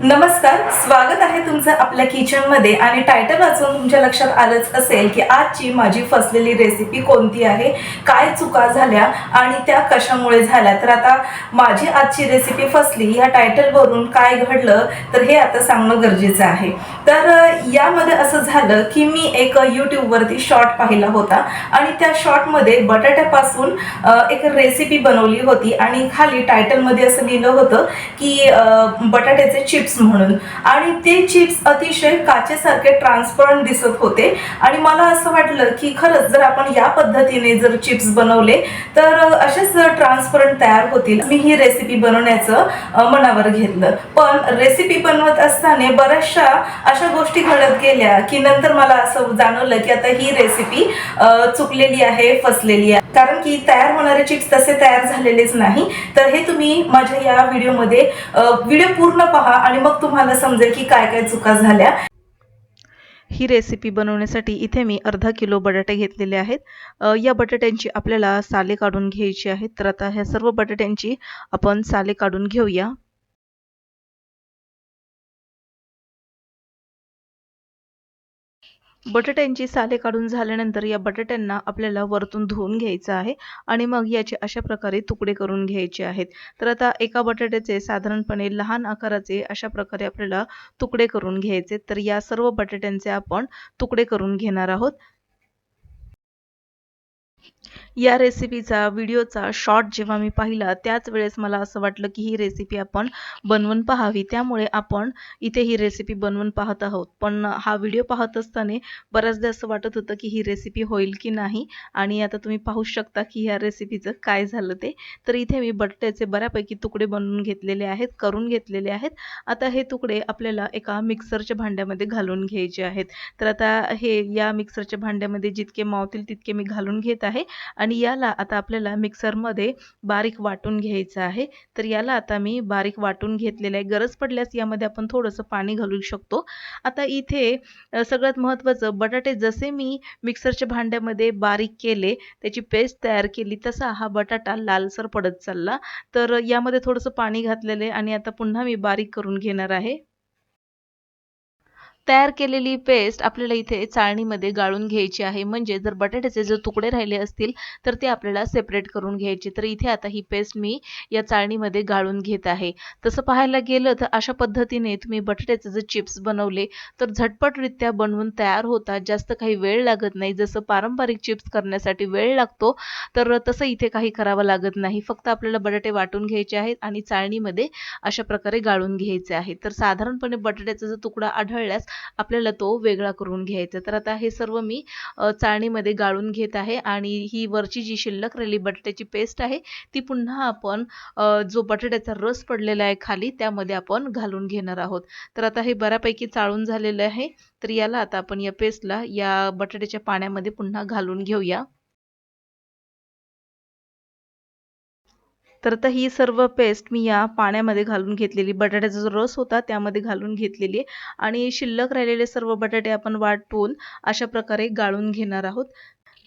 नमस्कार, स्वागत आहे तुमचं आपल्या किचनमध्ये। आणि टायटल वाचून तुमच्या लक्षात आलंच असेल की आजची माझी फसलेली रेसिपी कोणती आहे, काय चुका झाल्या आणि त्या कशामुळे झाल्या। तर आता माझी आजची रेसिपी फसली या टायटलवरून काय घडलं तर हे आता सांगणं गरजेचं आहे। तर यामध्ये असं झालं की मी एक यूट्यूबवरती शॉर्ट पाहिला होता आणि त्या शॉर्टमध्ये बटाट्यापासून एक रेसिपी बनवली होती आणि खाली टायटलमध्ये असं लिहिलं होतं की बटाट्याचे चिप्स म्हणून। आणि ते चिप्स अतिशय काचेसारखे ट्रान्सपरंट दिसत होते आणि मला असं वाटलं की खरंच जर आपण या पद्धतीने जर चिप्स बनवले तर असेच ट्रान्सपरंट तयार होतील। मी ही रेसिपी बनवण्याचं मनावर घेतलं, पण रेसिपी बनवत असताना बऱ्याचशा अशा गोष्टी घडत गेल्या की नंतर मला असं जाणवलं की आता ही रेसिपी चुकलेली आहे, फसलेली आहे। कारण की तयार होणारे चिप्स तसे तयार झालेलेच नाही। तर हे तुम्ही माझ्या या व्हिडिओमध्ये व्हिडिओ पूर्ण पहा आणि मग तुम्हाला समजेल की काय काय चुका झाल्या। ही रेसिपी बनवण्यासाठी इथे मी अर्धा किलो बटाटे घेतलेले आहेत। या बटाट्यांची आपल्याला साले काढून घ्यायची आहेत। तर आता ह्या सर्व बटाट्यांची आपण साले काढून घेऊया। बटाट्यांची साले काढून झाल्यानंतर या बटाट्यांना आपल्याला वरतून धुवून घ्यायचं आहे आणि मग याचे अशा प्रकारे तुकडे करून घ्यायचे आहेत। तर आता एका बटाट्याचे साधारणपणे लहान आकाराचे अशा प्रकारे आपल्याला तुकडे करून घ्यायचे। तर या सर्व बटाट्यांचे आपण तुकडे करून घेणार आहोत। या रेसिपीचा व्हिडिओचा शॉर्ट जेव्हा मी पाहिला त्याच वेळेस मला असं वाटलं की ही रेसिपी आपण बनवून पाहावी, त्यामुळे आपण इथे ही रेसिपी बनवून पाहत आहोत। पण हा व्हिडिओ पाहत असताना बऱ्याचदा असं वाटत होतं की ही रेसिपी होईल की नाही, आणि आता तुम्ही पाहू शकता की या रेसिपीचं काय झालं ते। तर इथे मी बटाट्याचे बऱ्यापैकी तुकडे बनवून घेतलेले आहेत, करून घेतलेले आहेत। आता हे तुकडे आपल्याला एका मिक्सरच्या भांड्यामध्ये घालून घ्यायचे आहेत। तर आता हे या मिक्सरच्या भांड्यामध्ये जितके मावतील तितके मी घालून घेत आहे आणि याला आता आपल्याला मिक्सरमध्ये बारीक वाटून घ्यायचं आहे। तर याला आता मी बारीक वाटून घेतलेलं आहे। गरज पडल्यास यामध्ये आपण थोडंसं पाणी घालू शकतो। आता इथे सगळ्यात महत्त्वाचं, बटाटे जसे मी मिक्सरच्या भांड्यामध्ये बारीक केले, त्याची पेस्ट तयार केली, तसा हा बटाटा लालसर पडत चालला। तर यामध्ये थोडंसं पाणी घातलेलं आहे आणि आता पुन्हा मी बारीक करून घेणार आहे। तयार केलेली पेस्ट आपल्याला इथे चाळणीमध्ये गाळून घ्यायची आहे, म्हणजे जर बटाट्याचे जर तुकडे राहिले असतील तर ते आपल्याला सेपरेट करून घ्यायचे। तर इथे आता ही पेस्ट मी या चाळणीमध्ये गाळून घेत आहे। तसं पाहायला गेलं तर अशा पद्धतीने तुम्ही बटाट्याचे जर चिप्स बनवले तर झटपटरित्या बनवून तयार होतात, जास्त काही वेळ लागत नाही। जसं पारंपरिक चिप्स करण्यासाठी वेळ लागतो तर तसं इथे काही करावं लागत नाही। फक्त आपल्याला बटाटे वाटून घ्यायचे आहेत आणि चाळणीमध्ये अशा प्रकारे गाळून घ्यायचे आहे। तर साधारणपणे बटाट्याचा जर तुकडा आढळल्यास आपल्याला तो वेगळा करून घ्यायचा। तर आता हे सर्व मी चाळणीमध्ये गाळून घेत आहे आणि ही वरची जी शिल्लक राहिलेली बटाट्याची पेस्ट आहे ती पुन्हा आपण जो बटाट्याचा रस पडलेला आहे खाली त्यामध्ये आपण घालून घेणार आहोत। तर आता हे बऱ्यापैकी चाळून झालेलं आहे। तर याला आता आपण या पेस्टला या बटाट्याच्या पाण्यामध्ये पुन्हा घालून घेऊया। तर आता ही सर्व पेस्ट मी या पाण्यामध्ये घालून घेतलेली, बटाट्याचा जो रस होता त्यामध्ये घालून घेतलेली आहे आणि शिल्लक राहिलेले सर्व बटाटे आपण वाटून अशा प्रकारे गाळून घेणार आहोत।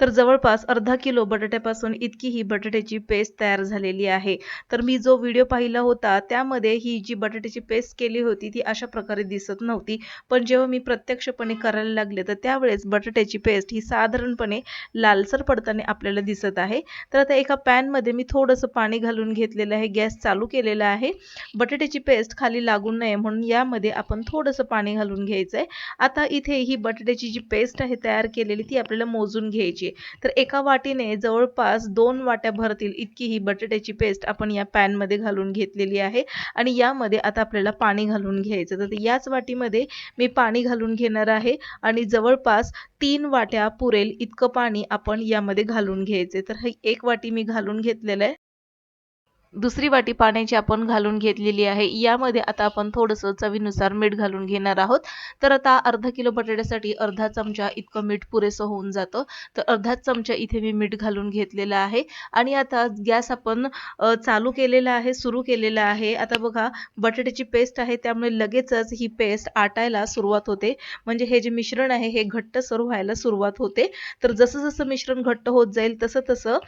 तर जवळपास अर्धा किलो बटाट्यापासून इतकी ही बटाट्याची पेस्ट तयार झालेली आहे। तर मी जो व्हिडिओ पाहिला होता त्यामध्ये ही जी बटाट्याची पेस्ट केली होती ती अशा प्रकारे दिसत नव्हती, पण जेव्हा मी प्रत्यक्षपणे करायला लागले तर त्यावेळेस बटाट्याची पेस्ट ही साधारणपणे लालसर पडताना आपल्याला दिसत आहे। तर आता एका पॅनमध्ये मी थोडंसं पाणी घालून घेतलेलं आहे, गॅस चालू केलेला आहे। बटाट्याची पेस्ट खाली लागू नये म्हणून यामध्ये आपण थोडंसं पाणी घालून घ्यायचं आहे। आता इथे ही बटाट्याची जी पेस्ट आहे तयार केलेली ती आपल्याला मोजून घ्यायची। तर एका वाटीने जवळपास 2 वाट्या भरतील इतकी ही बटाट्याची पेस्ट आपण या पॅन मध्ये घालून घेतलेली आहे आणि यामध्ये आता आपल्याला पाणी घालून घ्यायचं। तर याच वाटीमध्ये मी पाणी घालून घेणार आहे आणि जवळपास 3 वाट्या पुरेल इतकं पाणी आपण यामध्ये घालून घ्यायचे। तर ही एक वाटी मी घालून घेतलेलं आहे, दुसरी वाटी पाण्याची आपण घालून घेतलेली आहे। यामध्ये आता आपण थोडंसं चवीनुसार मीठ घालून घेणार आहोत। तर आता अर्धा किलो बटाट्यासाठी अर्धा चमचा इतकं मीठ पुरेसं होऊन जातं। तर अर्धा चमचा इथे मी मीठ घालून घेतलेला आहे आणि आता गॅस आपण चालू केलेला आहे, सुरू केलेला आहे। आता बघा बटाट्याची पेस्ट आहे त्यामुळे लगेचच ही पेस्ट आटायला सुरुवात होते, म्हणजे हे जे मिश्रण आहे हे घट्टसर व्हायला सुरुवात होते। तर जसं जसं मिश्रण घट्ट होत जाईल तसं तसं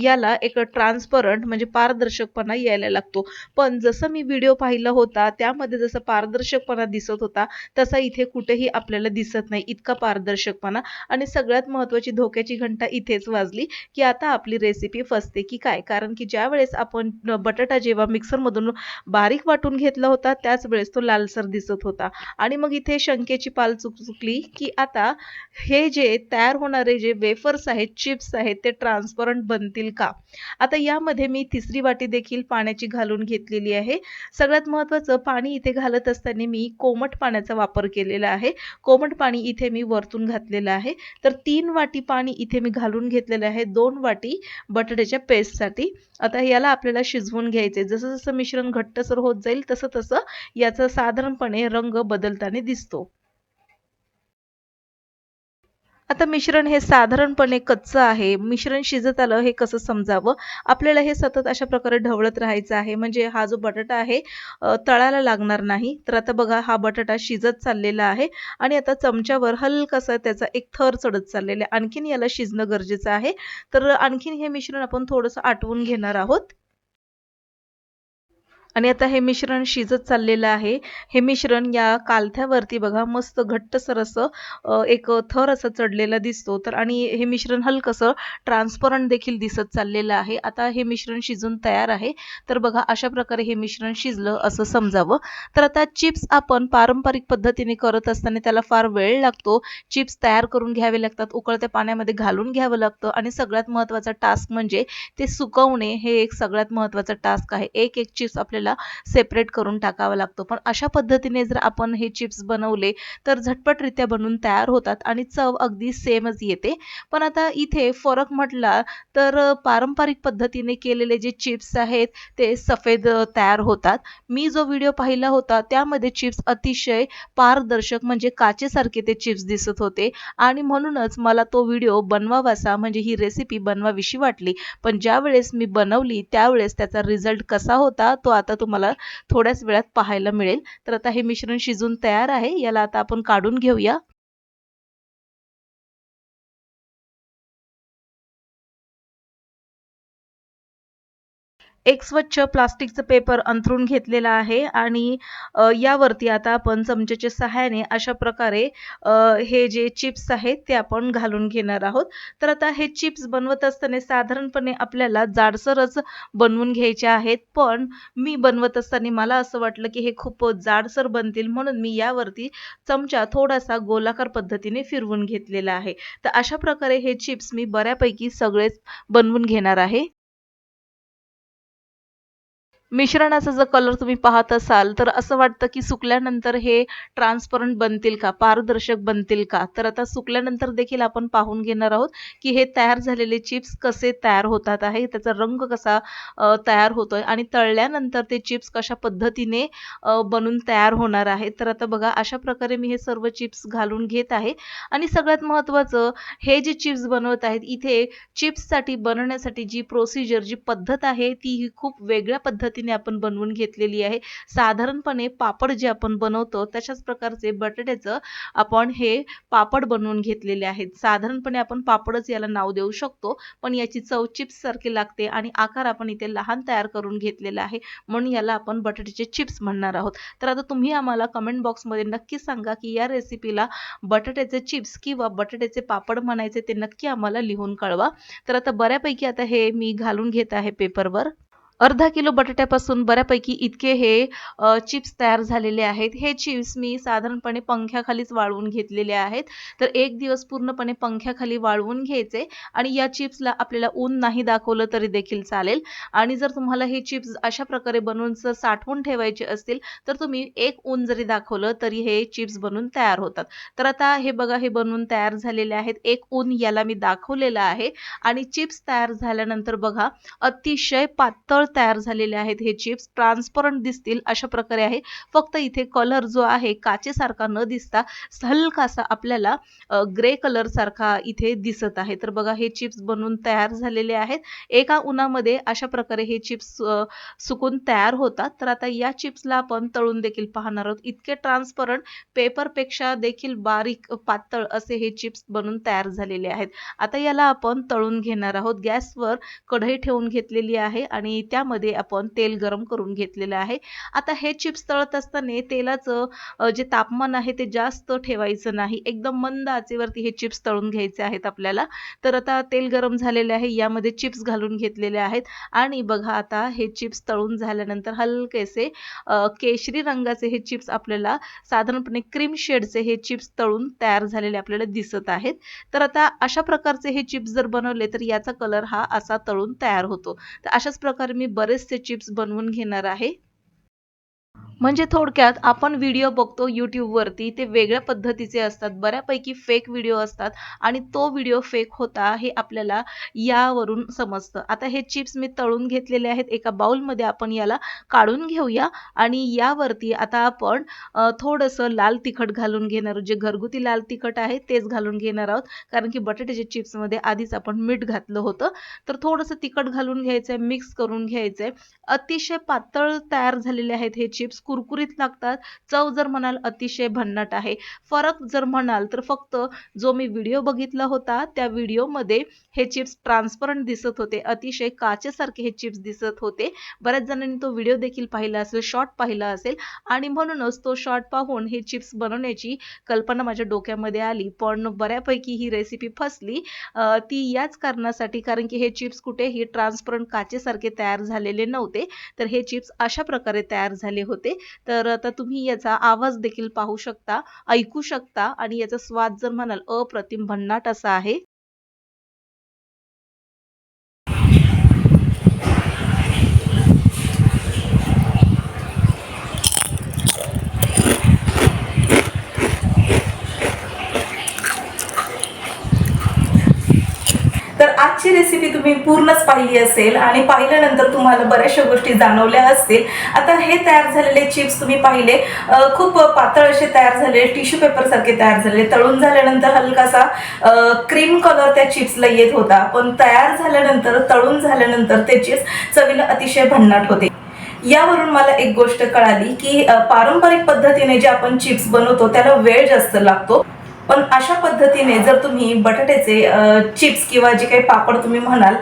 याला एक ट्रान्सपरंट म्हणजे पारदर्शकपणा यायला लागतो. पण जसं मी व्हिडिओ पाहिला होता त्यामध्ये जसं पारदर्शकपणा दिसत होता तसा इथे कुठेही आपल्याला दिसत नाही इतका पारदर्शकपणा. आणि सगळ्यात महत्त्वाची धोक्याची घंटा इथेच वाजली की आता आपली रेसिपी फसते की काय. कारण की ज्यावेळेस आपण बटाटा जेव्हा मिक्सरमधून बारीक वाटून घेतला होता त्याच वेळेस तो लालसर दिसत होता. आणि मग इथे शंकेची पाल चुकली की आता हे जे तयार होणारे जे वेफर्स आहेत, चिप्स आहेत ते ट्रान्सपरंट बनतील का? आता यामध्ये मी तिसरी वाटी देखील पाण्याची घालून घेतलेली आहे. सगळ्यात महत्त्वाचं पाणी इथे घालत असताना मी कोमट पाण्याचा वापर केलेला आहे. कोमट पाणी इथे मी वरतून घातलेलं आहे. तर 3 वाटी पाणी इथे मी घालून घेतलेलं आहे 2 वाटी बटाट्याच्या पेस्टसाठी. आता याला आपल्याला शिजवून घ्यायचे. जसं-जसं मिश्रण घट्टसर होत जाईल तसं-तसं याचा साधारणपणे रंग बदलताना दिसतो. आता मिश्रण हे साधारणपणे कच्चं आहे. मिश्रण शिजत आलं हे कसं समजावं? आपल्याला हे सतत अशा प्रकारे ढवळत राहायचं आहे. म्हणजे हा जो बटाटा आहे तळाला लागणार नाही. तर आता बघा हा बटाटा शिजत चाललेला आहे आणि आता चमच्यावर हलकासा त्याचा एक थर चढत चाललेला आहे. आणखीन याला शिजणं गरजेचं आहे. तर आणखीन हे मिश्रण आपण थोडंसं आटवून घेणार आहोत. आणि आता हे मिश्रण शिजत चाललेलं आहे. हे मिश्रण या कालथ्यावरती बघा मस्त घट्टसर असं एक थर असा चढलेला दिसतो. तर आणि हे मिश्रण हलकसं ट्रान्सपरंट देखील दिसत चाललेलं आहे. आता हे मिश्रण शिजून तयार आहे. तर बघा अशा प्रकारे हे मिश्रण शिजलं असं समजावं. तर आता चिप्स आपण पारंपरिक पद्धतीने करत असताना त्याला फार वेळ लागतो. चिप्स तयार करून घ्यावे लागतात, उकळत्या पाण्यामध्ये घालून घ्यावं लागतं आणि सगळ्यात महत्त्वाचा टास्क म्हणजे ते सुकवणे हे एक सगळ्यात महत्त्वाचा टास्क आहे. एक-एक चिप्स आपल्याला सेपरेट करून टाकावा लागतो. पण अशा पद्धतीने जर आपण हे चिप्स बनवले तर झटपटरित्या बनून तयार होतात आणि चव अगदी सेमच येते. पण आता इथे फरक म्हटला तर पारंपरिक पद्धतीने केलेले जे चिप्स आहेत ते सफेद तयार होतात. मी जो व्हिडिओ पाहिला होता त्यामध्ये चिप्स अतिशय पारदर्शक म्हणजे काचेसारखे ते चिप्स दिसत होते आणि म्हणूनच मला तो व्हिडिओ बनवावासा म्हणजे ही रेसिपी बनवावीशी वाटली. पण ज्यावेळेस मी बनवली त्यावेळेस त्याचा रिझल्ट कसा होता तो आता तुम्हाला थोड्याच वेळात पाहायला मिळेल. तर आता हे मिश्रण शिजून तयार आहे. याला आता आपण काढून घेऊया. एक स्वच्छ प्लास्टिकचं पेपर अंथरून घेतलेला आहे आणि यावरती आता आपण चमच्याच्या सहाय्याने अशा प्रकारे अ, हे जे चिप्स आहेत ते आपण घालून घेणार आहोत. तर आता हे चिप्स बनवत असताना साधारणपणे आपल्याला जाडसरच बनवून घ्यायचे आहेत. पण मी बनवत असताना मला असं वाटलं की हे खूप जाडसर बनतील म्हणून मी यावरती चमचा थोडासा गोलाकार पद्धतीने फिरवून घेतलेला आहे. तर अशा प्रकारे हे चिप्स मी बऱ्यापैकी सगळेच बनवून घेणार आहे. मिश्रणाचा जर कलर तुम्ही पाहत असाल, तर असं वाटतं की सुकल्यानंतर हे ट्रान्सपरंट बनतील का? पारदर्शक बनतील का? तर आता सुकल्यानंतर देखील आपण पाहून घेणार आहोत, की हे तयार झालेले चिप्स कसे तयार होतात आहे, त्याचा रंग कसा तयार होतोय आणि तळल्यानंतर ते चिप्स कशा पद्धतीने बनून तयार होणार आहे. तर आता बघा अशा प्रकारे मी हे सर्व चिप्स घालून घेत आहे आणि सगळ्यात महत्त्वाचं हे जे चिप्स बनवत आहेत, इथे चिप्ससाठी बनवण्यासाठी जी प्रोसिजर, जी पद्धत आहे, ती ही खूप वेगळ्या पद्धतीने आपण बनवून घेतलेली आहे. साधारणपणे पापड जे आपण बनवतो तशाच प्रकारचे बटाट्याचं आपण हे पापड बनवून घेतलेले आहेत. साधारणपणे आपण पापडच याला नाव देऊ शकतो, पण याची चव चिप्ससारखी लागते आणि आकार आपण इथे लहान तयार करून घेतलेला आहे, म्हणून याला आपण बटाट्याचे चिप्स म्हणणार आहोत. तर आता तुम्ही आम्हाला कमेंट बॉक्समध्ये नक्की सांगा, की या रेसिपीला बटाट्याचे चिप्स किंवा बटाट्याचे पापड म्हणायचे ते नक्की आम्हाला लिहून कळवा. तर आता बऱ्यापैकी आता हे मी घालून घेत आहे पेपरवर. अर्धा किलो बटाट्यापासून बऱ्यापैकी इतके हे चिप्स तयार झालेले आहेत. हे चिप्स मी साधारणपणे पंख्याखालीच वाळवून घेतलेले आहेत. तर एक दिवस पूर्णपणे पंख्याखाली वाळवून घ्यायचे आणि या चिप्सला आपल्याला ऊन नाही दाखवलं तरी देखील चालेल आणि जर तुम्हाला हे चिप्स अशा प्रकारे बनवून जर साठवून ठेवायचे असतील, तर तुम्ही एक ऊन जरी दाखवलं तरी हे चिप्स बनून तयार होतात. तर आता हे बघा हे बनवून तयार झालेले आहेत. एक ऊन याला मी दाखवलेलं आहे आणि चिप्स तयार झाल्यानंतर बघा अतिशय पातळ तयार झालेले आहेत हे चिप्स. ट्रान्सपरंट दिसतील अशा प्रकारे आहे. फक्त इथे कलर जो आहे काचेसारखा न दिसता हलकासा आपल्याला ग्रे कलर सारखा इथे दिसत आहे. तर बघा हे चिप्स बनवून तयार झालेले आहेत. एका उन्हामध्ये अशा प्रकारे हे चिप्स सुकून तयार होतात. तर आता या चिप्सला आपण तळून देखील पाहणार आहोत. इतके ट्रान्सपरंट पेपरपेक्षा देखील बारीक पातळ असे हे चिप्स बनून तयार झालेले आहेत. आता याला आपण तळून घेणार आहोत. गॅसवर कढई ठेवून घेतलेली आहे आणि त्यामध्ये आपण तेल गरम करून घेतलेलं आहे. आता हे चिप्स तळत असताना तेलाचं जे तापमान आहे ते जास्त ठेवायचं नाही. एकदम मंद आचेवरती हे चिप्स तळून घ्यायचे आहेत आपल्याला. तर आता तेल गरम झालेले आहे, यामध्ये चिप्स घालून घेतलेले आहेत आणि बघा आता हे चिप्स तळून झाल्यानंतर हलकेसे केशरी रंगाचे हे चिप्स आपल्याला साधारणपणे क्रीम शेडचे हे चिप्स तळून तयार झालेले आपल्याला दिसत आहेत. तर आता अशा प्रकारचे हे चिप्स जर बनवले तर याचा कलर हा असा तळून तयार होतो. तर अशाच प्रकारे मी बरेचसे चिप्स बनवून घेणार आहे. म्हणजे थोडक्यात आपण व्हिडिओ बघतो YouTubeवरती ते वेगळ्या पद्धतीचे असतात. बऱ्यापैकी फेक व्हिडिओ असतात आणि तो व्हिडिओ फेक होता हे आपल्याला यावरून समजतं. आता हे चिप्स मी तळून घेतलेले आहेत. एका बाउलमध्ये आपण याला काढून घेऊया आणि यावरती आता आपण थोडंसं लाल तिखट घालून घेणार आहोत. जे घरगुती लाल तिखट आहे तेच घालून घेणार आहोत. कारण की बटाट्याच्या चिप्समध्ये आधीच आपण मीठ घातलं होतं. तर थोडंसं तिखट घालून घ्यायचंय, मिक्स करून घ्यायचंय. अतिशय पातळ तयार झालेले आहेत हे चिप्स, कुरकुरीत लागतात. चव जर म्हणाल अतिशय भन्नाट आहे. फरक जर म्हणाल तर फक्त जो मी व्हिडिओ बघितला होता त्या व्हिडिओमध्ये हे चिप्स ट्रान्सपरंट दिसत होते. अतिशय काचेसारखे हे चिप्स दिसत होते. बऱ्याच जणांनी तो व्हिडिओ देखील पाहिला असेल, शॉर्ट पाहिला असेल आणि म्हणूनच तो शॉर्ट पाहून हे चिप्स बनवण्याची कल्पना माझ्या डोक्यामध्ये आली. पण बऱ्यापैकी ही रेसिपी फसली. ती याच कारणासाठी कारण की हे चिप्स कुठेही ट्रान्सपरंट काचेसारखे तयार झालेले नव्हते. तर हे चिप्स अशा प्रकारे तयार झाले होते. तर आता तुम्ही याचा आवाज देखील पाहू शकता, ऐकू शकता आणि याचा स्वाद जर म्हणाल अप्रतिम भन्नाट असा आहे. तर आजची रेसिपी तुम्ही पूर्णच पाहिली असेल आणि पाहिल्यानंतर तुम्हाला बऱ्याचशा गोष्टी जाणवल्या असतील. आता हे तयार झालेले चिप्स तुम्ही पाहिले, खूप पातळ असे तयार झालेले, टिश्यू पेपर सारखे तयार झालेले. तळून झाल्यानंतर हलकासा क्रीम कलर त्या चिप्सला येत होता, पण तयार झाल्यानंतर, तळून झाल्यानंतर ते चिप्स चवीला अतिशय भन्नाट होते. यावरून मला एक गोष्ट कळाली की पारंपरिक पद्धतीने जे आपण चिप्स बनवतो त्याला वेळ जास्त लागतो. पण अशा पद्धतीने जर तुम्ही बटाट्याचे चिप्स किंवा जे काही पापड तुम्ही म्हणाल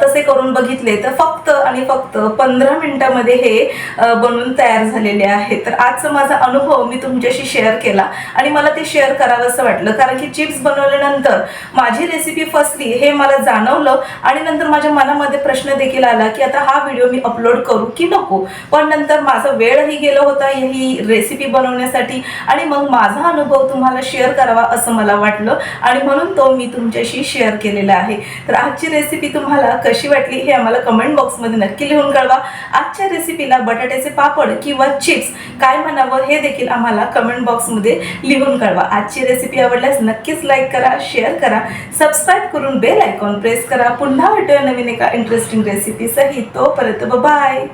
तसे करून बघितले तर फक्त आणि फक्त 15 मिनिटांमध्ये हे बनवून तयार झालेले आहे. तर आजचा माझा अनुभव मी तुमच्याशी शेअर केला आणि मला ते शेअर करावं असं वाटलं, कारण की चिप्स बनवल्यानंतर माझी रेसिपी फसली हे मला जाणवलं आणि नंतर माझ्या मनामध्ये प्रश्न देखील आला की आता हा व्हिडिओ मी अपलोड करू की नको. पण नंतर माझा वेळही गेला होता ही रेसिपी बनवण्यासाठी आणि मग माझा अनुभव तुम्हाला शेअर करावा असं मला वाटलं आणि म्हणून तो मी तुमच्याशी शेअर केलेला आहे. तर आजची रेसिपी तुम्हाला कशी वाटली हे आम्हाला कमेंट बॉक्समध्ये नक्की लिहून कळवा. आजच्या रेसिपीला बटाट्याचे पापड किंवा चिप्स काय म्हणावं हे देखील आम्हाला कमेंट बॉक्समध्ये लिहून कळवा. आजची रेसिपी आवडल्यास नक्कीच लाईक करा, शेअर करा, सबस्क्राईब करून बेल आयकॉन प्रेस करा. पुन्हा भेटूया नवीन एका इंटरेस्टिंग रेसिपी सहित. तोपर्यंत बाय.